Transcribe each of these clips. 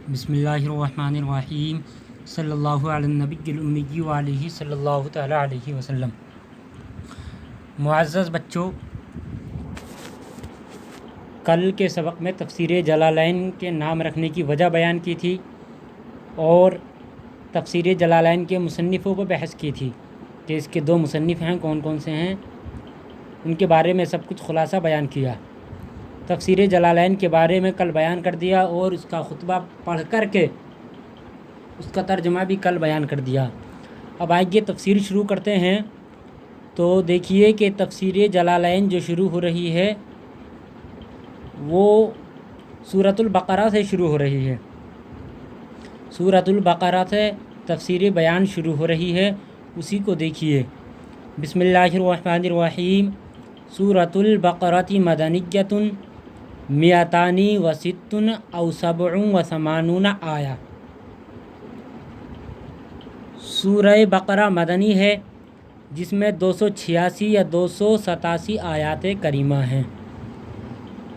بسم اللہ الرحمن الرحیم صلی اللہ علی النبی الأمی وعلیہ صلی اللہ تعالی علیہ وسلم۔ معزز بچوں، کل کے سبق میں تفسیر جلالین کے نام رکھنے کی وجہ بیان کی تھی اور تفسیر جلالین کے مصنفوں کو بحث کی تھی کہ اس کے دو مصنف ہیں، کون کون سے ہیں، ان کے بارے میں سب کچھ خلاصہ بیان کیا۔ تفسیر جلالین کے بارے میں کل بیان کر دیا اور اس کا خطبہ پڑھ کر کے اس کا ترجمہ بھی کل بیان کر دیا۔ اب آئیے تفسیر شروع کرتے ہیں۔ تو دیکھیے کہ تفسیر جلالین جو شروع ہو رہی ہے وہ سورۃ البقرہ سے شروع ہو رہی ہے۔ سورۃ البقرہ سے تفسیر بیان شروع ہو رہی ہے، اسی کو دیکھیے۔ بسم اللہ الرحمن الرحیم۔ سورۃ البقرۃ مدنیۃ مئتان و ست او سبع و ثمانون آیہ۔ سورہ بقرہ مدنی ہے جس میں 286 یا 287 آیات کریمہ ہیں۔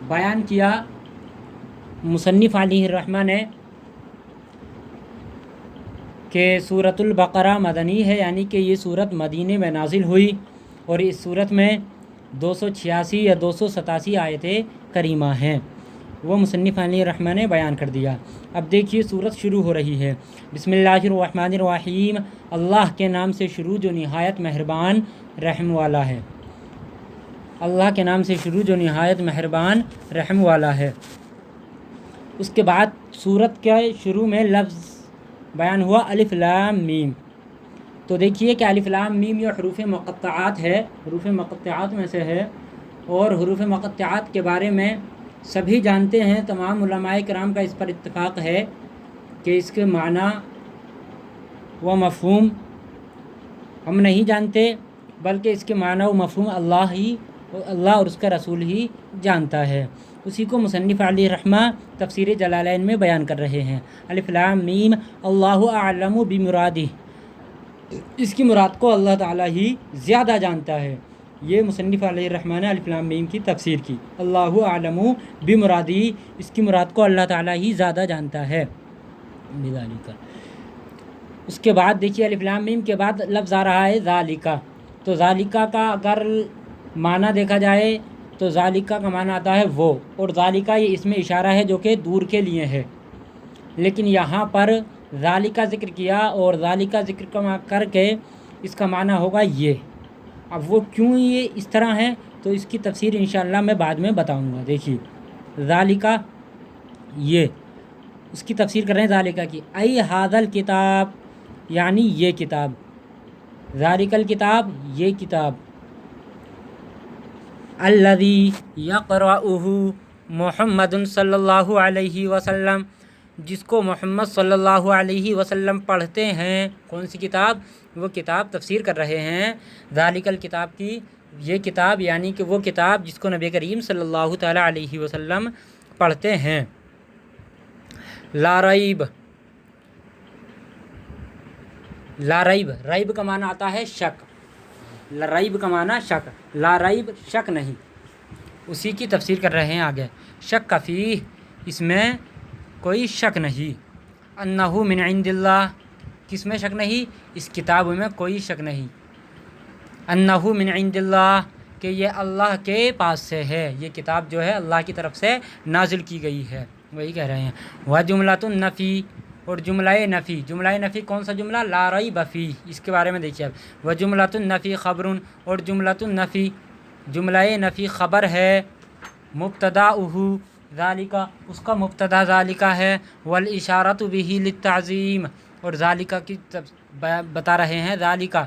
بیان کیا مصنف علیہ الرحمہ نے کہ سورۃ البقرہ مدنی ہے، یعنی کہ یہ سورت مدینے میں نازل ہوئی اور اس سورت میں 286 یا 287 آیتیں کریمہ ہیں، وہ مصنف علیہ الرحمہ نے بیان کر دیا۔ اب دیکھیے سورت شروع ہو رہی ہے۔ بسم اللہ الرحمن الرحیم، اللہ کے نام سے شروع جو نہایت مہربان رحم والا ہے۔ اللہ کے نام سے شروع جو نہایت مہربان رحم والا ہے۔ اس کے بعد سورت کے شروع میں لفظ بیان ہوا الف لام میم۔ تو دیکھیے کہ الف لام میم یہ حروف مقطعات ہے، حروف مقطعات میں سے ہے، اور حروف مقطعات کے بارے میں سبھی جانتے ہیں، تمام علماء کرام کا اس پر اتفاق ہے کہ اس کے معنی و مفہوم ہم نہیں جانتے، بلکہ اس کے معنی و مفہوم اللہ اور اس کا رسول ہی جانتا ہے۔ اسی کو مصنف علیہ الرحمہ تفسیر جلالین میں بیان کر رہے ہیں۔ الف لام میم اللہ اعلم بمرادہ، اس کی مراد کو اللہ تعالیٰ ہی زیادہ جانتا ہے۔ یہ مصنف علیہ الرحمہ نے الف لام میم کی تفسیر کی، اللہ اعلم بمرادہ، اس کی مراد کو اللہ تعالیٰ ہی زیادہ جانتا ہے۔ اس کے بعد دیکھیے الف لام میم کے بعد لفظ آ رہا ہے ذالکہ۔ تو ذالکہ کا اگر معنی دیکھا جائے تو ذالکہ کا معنی آتا ہے وہ، اور ذالکہ یہ اس میں اشارہ ہے جو کہ دور کے لیے ہے، لیکن یہاں پر ذالکہ ذکر کیا اور ذالکہ ذکر کر کے اس کا معنی ہوگا یہ۔ اب وہ کیوں یہ اس طرح ہے تو اس کی تفسیر انشاءاللہ میں بعد میں بتاؤں گا۔ دیکھیے ذالکہ یہ اس کی تفسیر کر رہے ہیں ذالکہ کی، ای ھذا الکتاب، یعنی یہ کتاب، ذالک الکتاب یہ کتاب، الذی یقرأہ محمد صلی اللہ علیہ وسلم، جس کو محمد صلی اللہ علیہ وسلم پڑھتے ہیں۔ کون سی کتاب؟ وہ کتاب تفسیر کر رہے ہیں ذالک الکتاب کی، یہ کتاب یعنی کہ وہ کتاب جس کو نبی کریم صلی اللہ تعالی علیہ وسلم پڑھتے ہیں۔ لا ریب، لا ریب، ریب کا معنی آتا ہے شک، ریب کا معنی شک، لا ریب شک نہیں، اسی کی تفسیر کر رہے ہیں آگے۔ شک فیہ، اس میں کوئی شک نہیں، انہ من عند اللہ، کس میں شک نہیں؟ اس کتاب میں کوئی شک نہیں، انہ من عند اللہ، کہ یہ اللہ کے پاس سے ہے، یہ کتاب جو ہے اللہ کی طرف سے نازل کی گئی ہے، وہی کہہ رہے ہیں۔ وجملۃ النفی، اور جملہ نفی، جملہ نفی کون سا جملہ؟ لا ریب فیہ، اس کے بارے میں دیکھیے اب۔ وجملۃ النفی خبر، اور جملۃ النفی، جملہ نفی خبر ہے، مبتداؤہ ذالکہ، اس کا مبتدا ذالکہ ہے، والاشارۃ بہ للتعظیم، اور ذالکہ کی بتا رہے ہیں ذالکہ،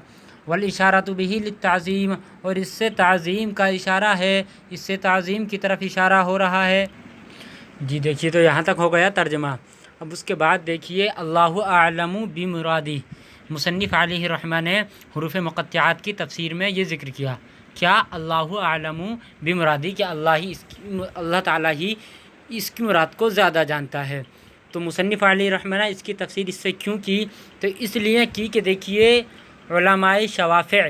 والاشارۃ بہ للتعظیم، اور اس سے تعظیم کا اشارہ ہے، اس سے تعظیم کی طرف اشارہ ہو رہا ہے۔ جی دیکھیے تو یہاں تک ہو گیا ترجمہ۔ اب اس کے بعد دیکھیے اللہ اعلم بمرادہ، مصنف علیہ الرحمہ نے حروف مقطعات کی تفسیر میں یہ ذکر کیا، کیا؟ اللہ اعلم بمرادہ، کہ اللہ تعالیٰ ہی اس کی مراد کو زیادہ جانتا ہے۔ تو مصنف علیہ الرحمہ نے اس کی تفسیر اس سے کیوں کی؟ تو اس لیے کی کہ دیکھیے علماء شوافع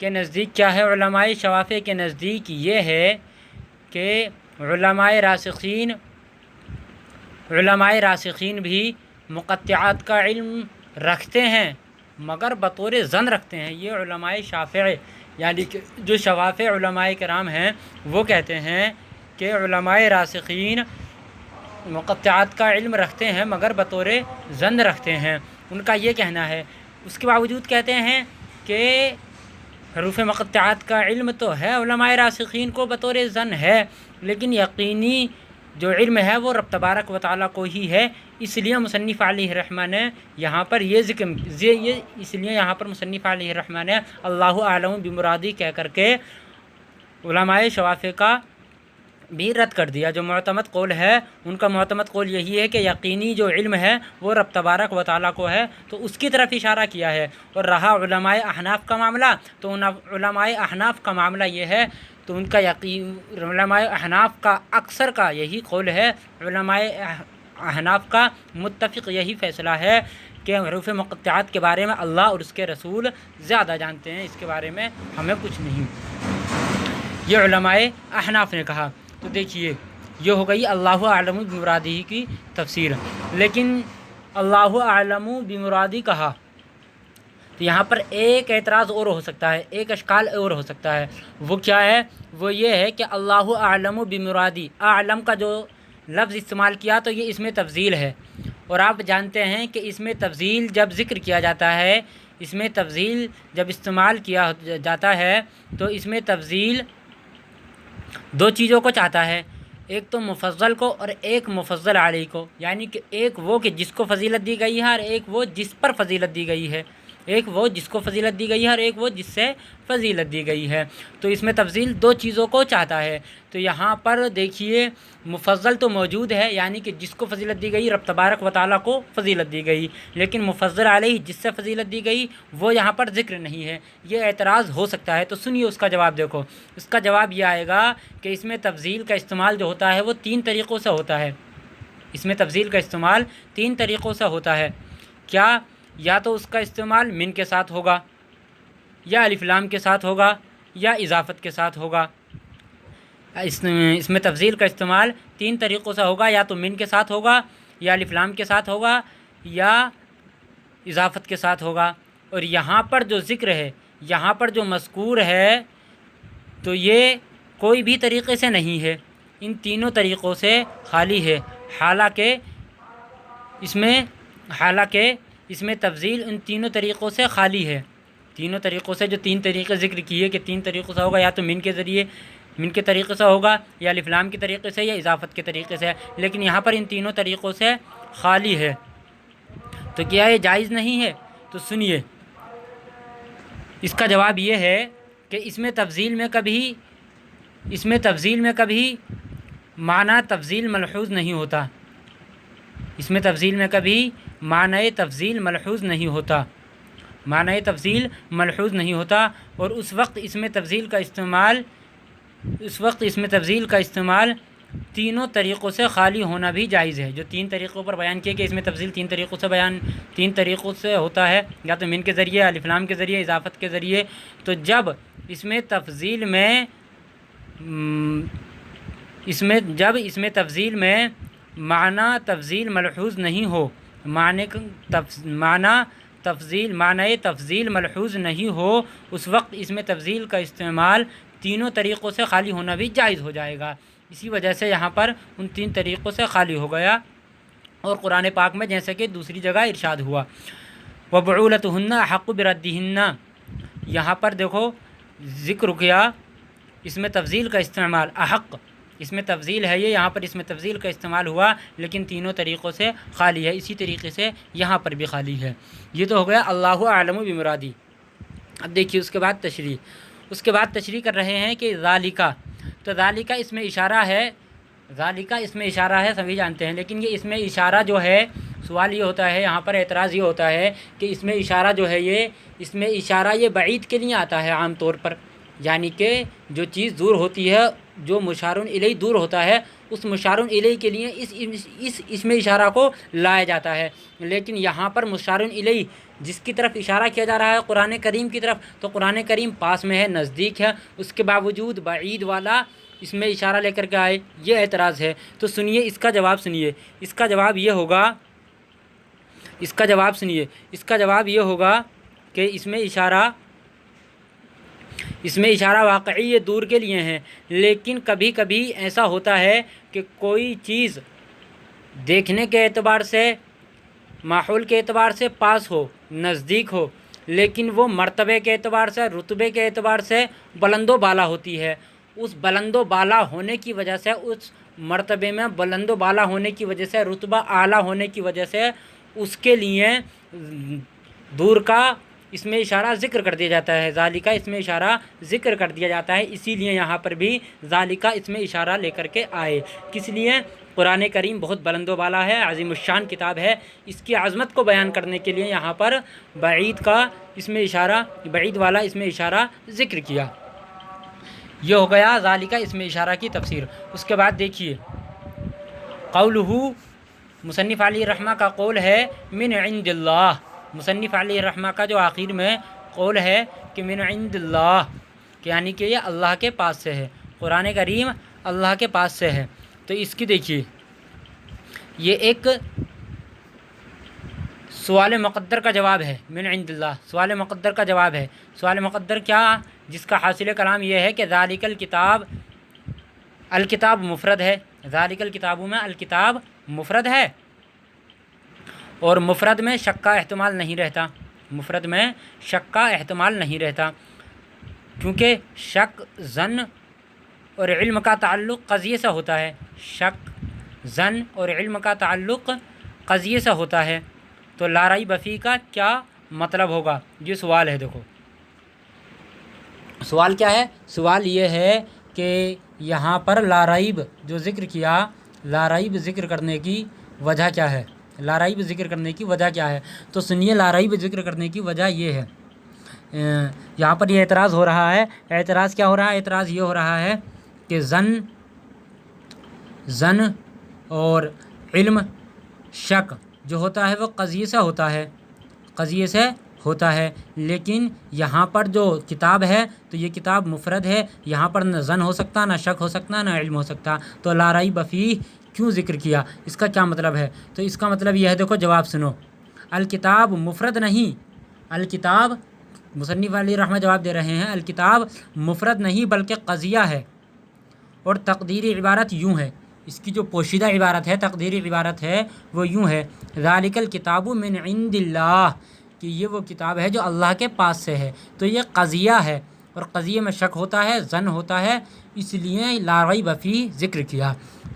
کے نزدیک کیا ہے، علماء شوافع کے نزدیک یہ ہے کہ علماء راسخین علماء راسخین بھی مقطعات کا علم رکھتے ہیں مگر بطور ظن رکھتے ہیں۔ یہ علماء شافعی یعنی کہ جو شوافع علماء کرام ہیں وہ کہتے ہیں کہ علماء راسخین مقطعات کا علم رکھتے ہیں مگر بطور ظن رکھتے ہیں، ان کا یہ کہنا ہے۔ اس کے باوجود کہتے ہیں کہ حروف مقطعات کا علم تو ہے علماء راسخین کو بطور ظن ہے، لیکن یقینی جو علم ہے وہ رب تبارک و تعالیٰ کو ہی ہے۔ اس لیے مصنف علیہ الرحمہ نے یہاں پر مصنف علیہ الرحمہ نے اللہ اعلم بمرادی کہہ کر کے علماء شوافع کا بھی رد کر دیا۔ جو معتمد قول ہے ان کا معتمد قول یہی ہے کہ یقینی جو علم ہے وہ رب تبارک و تعالیٰ کو ہے، تو اس کی طرف اشارہ کیا ہے۔ اور رہا علماء احناف کا معاملہ، تو ان علماء احناف کا معاملہ یہ ہے، تو ان کا علماء احناف کا اکثر کا یہی قول ہے، علماء احناف کا متفق یہی فیصلہ ہے کہ حروف مقطعات کے بارے میں اللہ اور اس کے رسول زیادہ جانتے ہیں، اس کے بارے میں ہمیں کچھ نہیں۔ یہ علماء احناف نے کہا۔ تو دیکھیے یہ ہو گئی اللہ اعلم بمرادی کی تفسیر۔ لیکن اللہ اعلم بمرادی کہا تو یہاں پر ایک اعتراض اور ہو سکتا ہے، ایک اشکال اور ہو سکتا ہے۔ وہ کیا ہے؟ وہ یہ ہے کہ اللہ اعلم بمرادی، اعلم کا جو لفظ استعمال کیا تو یہ اس میں تفضیل ہے، اور آپ جانتے ہیں کہ اس میں تفضیل جب ذکر کیا جاتا ہے، اس میں تفضیل جب استعمال کیا جاتا ہے تو اس میں تفضیل دو چیزوں کو چاہتا ہے، ایک تو مفضل کو اور ایک مفضل علیہ کو، یعنی کہ ایک وہ کہ جس کو فضیلت دی گئی ہے اور ایک وہ جس پر فضیلت دی گئی ہے، ایک وہ جس کو فضیلت دی گئی ہے اور ایک وہ جس سے فضیلت دی گئی ہے۔ تو اس میں تفضیل دو چیزوں کو چاہتا ہے۔ تو یہاں پر دیکھیے مفضل تو موجود ہے، یعنی کہ جس کو فضیلت دی گئی رب تبارک و تعالیٰ کو فضیلت دی گئی، لیکن مفضل علیہ جس سے فضیلت دی گئی وہ یہاں پر ذکر نہیں ہے۔ یہ اعتراض ہو سکتا ہے، تو سنیے اس کا جواب دیکھو۔ اس کا جواب یہ آئے گا کہ اس میں تفضیل کا استعمال جو ہوتا ہے وہ تین طریقوں سے ہوتا ہے۔ اس میں تفضیل کا استعمال تین طریقوں سے ہوتا ہے۔ کیا؟ یا تو اس کا استعمال من کے ساتھ ہوگا، یا الف لام کے ساتھ ہوگا، یا اضافت کے ساتھ ہوگا۔ اس میں تفضیل کا استعمال تین طریقوں سے ہوگا، یا تو من کے ساتھ ہوگا، یا الف لام کے ساتھ ہوگا، یا اضافت کے ساتھ ہوگا۔ اور یہاں پر جو ذکر ہے، یہاں پر جو مذکور ہے، تو یہ کوئی بھی طریقے سے نہیں ہے، ان تینوں طریقوں سے خالی ہے۔ حالانکہ اس میں تفضیل ان تینوں طریقوں سے خالی ہے، تینوں طریقوں سے، جو تین طریقے ذکر کیے کہ تین طریقوں سے ہوگا، یا تو من کے طریقے سے ہوگا، یا الف لام کے طریقے سے، یا اضافت کے طریقے سے، لیکن یہاں پر ان تینوں طریقوں سے خالی ہے۔ تو کیا یہ جائز نہیں ہے؟ تو سنیے اس کا جواب یہ ہے کہ اس میں تفضیل میں کبھی معنی تفضیل ملحوظ نہیں ہوتا، اس میں تفضیل میں کبھی معنی تفضیل ملحوظ نہیں ہوتا، معنی تفضیل ملحوظ نہیں ہوتا۔ اور اس وقت اس میں تفضیل کا استعمال تینوں طریقوں سے خالی ہونا بھی جائز ہے۔ جو تین طریقوں پر بیان کیے کہ اس میں تفضیل تین طریقوں سے ہوتا ہے، یا تو من کے ذریعے، الف لام کے ذریعے، اضافت کے ذریعے۔ تو جب اس میں تفضیل میں معنی تفضیل ملحوظ نہیں ہو، معنی تفضیل ملحوظ نہیں ہو، اس وقت اس میں تفضیل کا استعمال تینوں طریقوں سے خالی ہونا بھی جائز ہو جائے گا۔ اسی وجہ سے یہاں پر ان تین طریقوں سے خالی ہو گیا۔ اور قرآن پاک میں جیسے کہ دوسری جگہ ارشاد ہوا وَبُعُولَتُهُنَّ أَحَقُّ بِرَدِّهِنَّ، یہاں پر دیکھو ذکر کیا اس میں تفضیل کا استعمال، احق اس میں تفضیل ہے، یہاں پر اس میں تفضیل کا استعمال ہوا لیکن تینوں طریقوں سے خالی ہے، اسی طریقے سے یہاں پر بھی خالی ہے۔ یہ تو ہو گیا اللہ اعلم بمرادی۔ اب دیکھیے اس کے بعد تشریح کر رہے ہیں کہ ذالکہ، تو ذالکہ اس میں اشارہ ہے، سبھی جانتے ہیں، لیکن یہ اس میں اشارہ جو ہے، سوال یہ ہوتا ہے یہاں پر، اعتراض یہ ہوتا ہے کہ اس میں اشارہ جو ہے یہ بعید کے لیے آتا ہے عام طور پر، یعنی کہ جو چیز دور ہوتی ہے، جو مشار الیہ دور ہوتا ہے، اس مشار الیہ کے لیے اس میں اشارہ کو لایا جاتا ہے۔ لیکن یہاں پر مشار الیہ جس کی طرف اشارہ کیا جا رہا ہے قرآن کریم کی طرف، تو قرآن کریم پاس میں ہے، نزدیک ہے، اس کے باوجود بعید والا اس میں اشارہ لے کر کے آئے، یہ اعتراض ہے۔ تو سنیے اس کا جواب، سنیے اس کا جواب یہ ہوگا، اس کا جواب سنیے، اس کا جواب یہ ہوگا کہ اس میں اشارہ واقعی یہ دور کے لیے ہیں، لیکن کبھی کبھی ایسا ہوتا ہے کہ کوئی چیز دیکھنے کے اعتبار سے، ماحول کے اعتبار سے پاس ہو، نزدیک ہو، لیکن وہ مرتبے کے اعتبار سے، رتبے کے اعتبار سے بلند و بالا ہوتی ہے۔ اس بلند و بالا ہونے کی وجہ سے، اس مرتبے میں بلند و بالا ہونے کی وجہ سے، رتبہ اعلیٰ ہونے کی وجہ سے اس کے لیے دور کا اس میں اشارہ ذکر کر دیا جاتا ہے، ذالکہ اس میں اشارہ ذکر کر دیا جاتا ہے۔ اسی لیے یہاں پر بھی ذالکہ اس میں اشارہ لے کر کے آئے۔ کس لیے؟ قرآن کریم بہت بلند و بالا ہے، عظیم الشان کتاب ہے، اس کی عظمت کو بیان کرنے کے لیے یہاں پر بعید کا اس میں اشارہ، بعید والا اس میں اشارہ ذکر کیا۔ یہ ہو گیا ذالکہ اس میں اشارہ کی تفسیر۔ اس کے بعد دیکھیے قولہ، مصنف علیہ الرحمہ کا قول ہے من عند اللہ، مصنف علیہ الرحمہ کا جو آخر میں قول ہے کہ من عند اللہ، یعنی کہ یہ اللہ کے پاس سے ہے، قرآن کریم اللہ کے پاس سے ہے۔ تو اس کی دیکھیے یہ ایک سوال مقدر کا جواب ہے، من عند اللہ سوال مقدر کا جواب ہے۔ سوال مقدر کیا؟ جس کا حاصل کلام یہ ہے کہ ذالک الکتاب، الکتاب مفرد ہے، ذالک الکتاب میں الکتاب مفرد ہے، اور مفرد میں شک کا احتمال نہیں رہتا، مفرد میں شک کا احتمال نہیں رہتا، کیونکہ شک، ظن اور علم کا تعلق قضیے سے ہوتا ہے، شک، ظن اور علم کا تعلق قضیے سے ہوتا ہے۔ تو لا ریب فیہ کا کیا مطلب ہوگا؟ یہ سوال ہے۔ دیکھو سوال کیا ہے؟ سوال یہ ہے کہ یہاں پر لا ریب جو ذکر کیا، لا ریب ذکر کرنے کی وجہ کیا ہے؟ لا ریب ذکر کرنے کی وجہ کیا ہے؟ تو سنیے لا ریب ذکر کرنے کی وجہ یہ ہے، یہاں پر یہ اعتراض ہو رہا ہے۔ اعتراض کیا ہو رہا ہے؟ اعتراض یہ ہو رہا ہے کہ ظن اور علم، شک جو ہوتا ہے وہ قضیے سے ہوتا ہے، قضیے سے ہوتا ہے، لیکن یہاں پر جو کتاب ہے تو یہ کتاب مفرد ہے، یہاں پر نہ ظن ہو سکتا، نہ شک ہو سکتا، نہ علم ہو سکتا۔ تو لا ریب فیہ کیوں ذکر کیا؟ اس کا کیا مطلب ہے؟ تو اس کا مطلب یہ ہے، دیکھو جواب سنو، الکتاب مفرد نہیں، الکتاب، مصنف علیہ الرحمہ جواب دے رہے ہیں، الکتاب مفرد نہیں بلکہ قضیہ ہے، اور تقدیری عبارت یوں ہے، اس کی جو پوشیدہ عبارت ہے، تقدیری عبارت ہے، وہ یوں ہے ذالک الکتاب من عند اللہ، کہ یہ وہ کتاب ہے جو اللہ کے پاس سے ہے۔ تو یہ قضیہ ہے، اور قضیے میں شک ہوتا ہے، ظن ہوتا ہے، اس لیے لا ریب فیہ ذکر کیا۔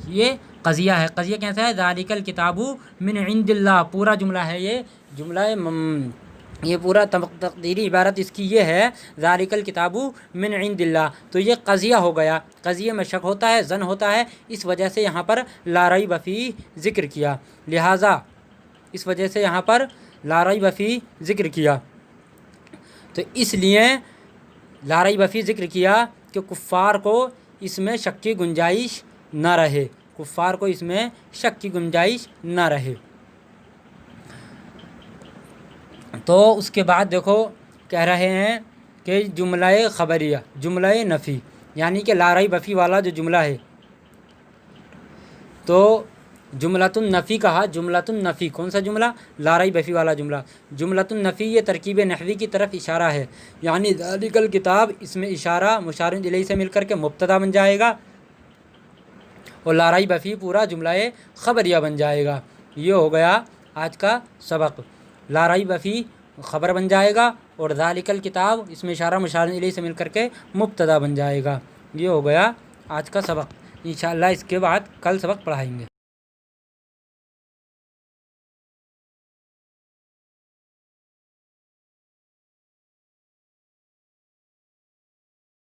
یہ قضیہ ہے۔ قضیہ کیسا ہے؟ ذالک الکتاب من عند اللہ، پورا جملہ ہے، یہ پورا تقدیری عبارت اس کی یہ ہے ذالک الکتاب من عند اللہ۔ تو یہ قضیہ ہو گیا، قضیے میں شک ہوتا ہے، ظن ہوتا ہے، اس وجہ سے یہاں پر لا ریب فیہ ذکر کیا، لہٰذا اس وجہ سے یہاں پر لا ریب فیہ ذکر کیا۔ تو اس لیے لا ریب فیہ ذکر کیا کہ کفار کو اس میں شک کی گنجائش نہ رہے، کفار کو اس میں شک کی گنجائش نہ رہے۔ تو اس کے بعد دیکھو کہہ رہے ہیں کہ جملہ خبریہ، جملہ نفی، یعنی کہ لا ریب فیہ والا جو جملہ ہے، تو جملۃ النفی کہا، جملۃ النفی کون سا جملہ؟ لا ریب فیہ والا جملہ۔ جملۃ النفی یہ ترکیب نحوی کی طرف اشارہ ہے، یعنی ذالک الکتاب اس میں اشارہ مشار الیہ سے مل کر کے مبتدا بن جائے گا، اور لا ریب فیہ پورا جملہ خبریہ بن جائے گا۔ یہ ہو گیا آج کا سبق، لا ریب فیہ خبر بن جائے گا، اور ذالک الکتاب اس میں اشارہ مشار الیہ سے مل کر کے مبتدا بن جائے گا۔ یہ ہو گیا آج کا سبق، انشاءاللہ اس کے بعد کل سبق پڑھائیں گے۔